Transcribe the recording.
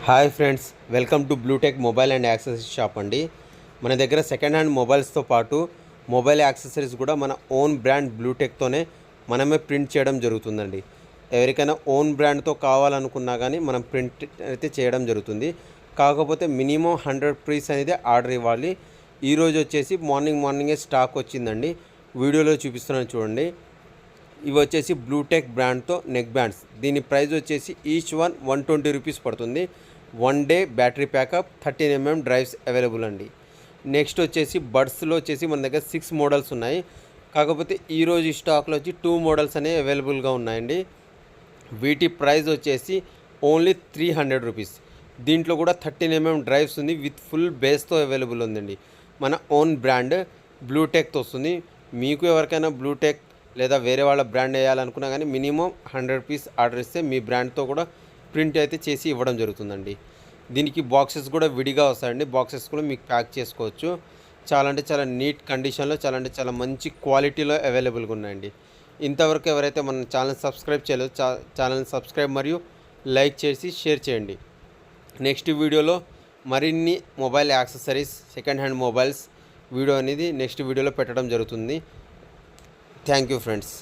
Hi friends, welcome to bluetech mobile and accessories shop అండి. మన దగ్గర సెకండ్ హ్యాండ్ మొబైల్స్తో పాటు మొబైల్ యాక్సెసరీస్ కూడా మన ఓన్ బ్రాండ్ బ్లూటెక్తోనే మనమే ప్రింట్ చేయడం జరుగుతుందండి. ఎవరికైనా ఓన్ బ్రాండ్తో కావాలనుకున్నా కానీ మనం ప్రింట్ అయితే చేయడం జరుగుతుంది. కాకపోతే మినిమం 100 పీస్ అనేది ఆర్డర్ ఇవ్వాలి. ఈరోజు వచ్చేసి మార్నింగే స్టాక్ వచ్చిందండి. వీడియోలో చూపిస్తున్నాను చూడండి. ఇవి వచ్చేసి బ్లూటెక్ బ్రాండ్తో నెక్ బ్యాండ్స్. దీని ప్రైస్ వచ్చేసి ఈచ్ వన్ 120 రూపీస్ పడుతుంది. 1 day battery pack up, 13mm drives available అండి. నెక్స్ట్ వచ్చేసి బడ్స్లో వచ్చేసి మన దగ్గర 6 మోడల్స్ ఉన్నాయి. కాకపోతే ఈరోజు ఈ స్టాక్లో వచ్చి 2 మోడల్స్ అనేవి అవైలబుల్గా ఉన్నాయండి. వీటి ప్రైస్ వచ్చేసి ఓన్లీ 300 రూపీస్. దీంట్లో కూడా 13mm డ్రైవ్స్ ఉంది, విత్ ఫుల్ బేస్తో అవైలబుల్ ఉందండి. మన ఓన్ బ్రాండ్ బ్లూటెక్తో వస్తుంది. మీకు ఎవరికైనా బ్లూటెక్ లేదా వేరే వాళ్ళ బ్రాండ్ వేయాలనుకున్నా కానీ మినిమం 100 పీస్ ఆర్డర్ ఇస్తే మీ బ్రాండ్తో కూడా ప్రింట్ అయితే చేసి ఇవ్వడం జరుగుతుందండి. దీనికి బాక్సెస్ కూడా విడిగా వస్తాయండి. బాక్సెస్ కూడా మీకు ప్యాక్ చేసుకోవచ్చు. చాలా అంటే చాలా నీట్ కండిషన్లో, చాలా అంటే చాలా మంచి క్వాలిటీలో అవైలబుల్గా ఉన్నాయండి. ఇంతవరకు ఎవరైతే మన ఛానల్ సబ్స్క్రైబ్ చేయలేదో ఛానల్ని సబ్స్క్రైబ్ మరియు లైక్ చేసి షేర్ చేయండి. నెక్స్ట్ వీడియోలో మరిన్ని mobile accessories, second hand mobiles video అనేది నెక్స్ట్ వీడియోలో పెట్టడం జరుగుతుంది. Thank you friends.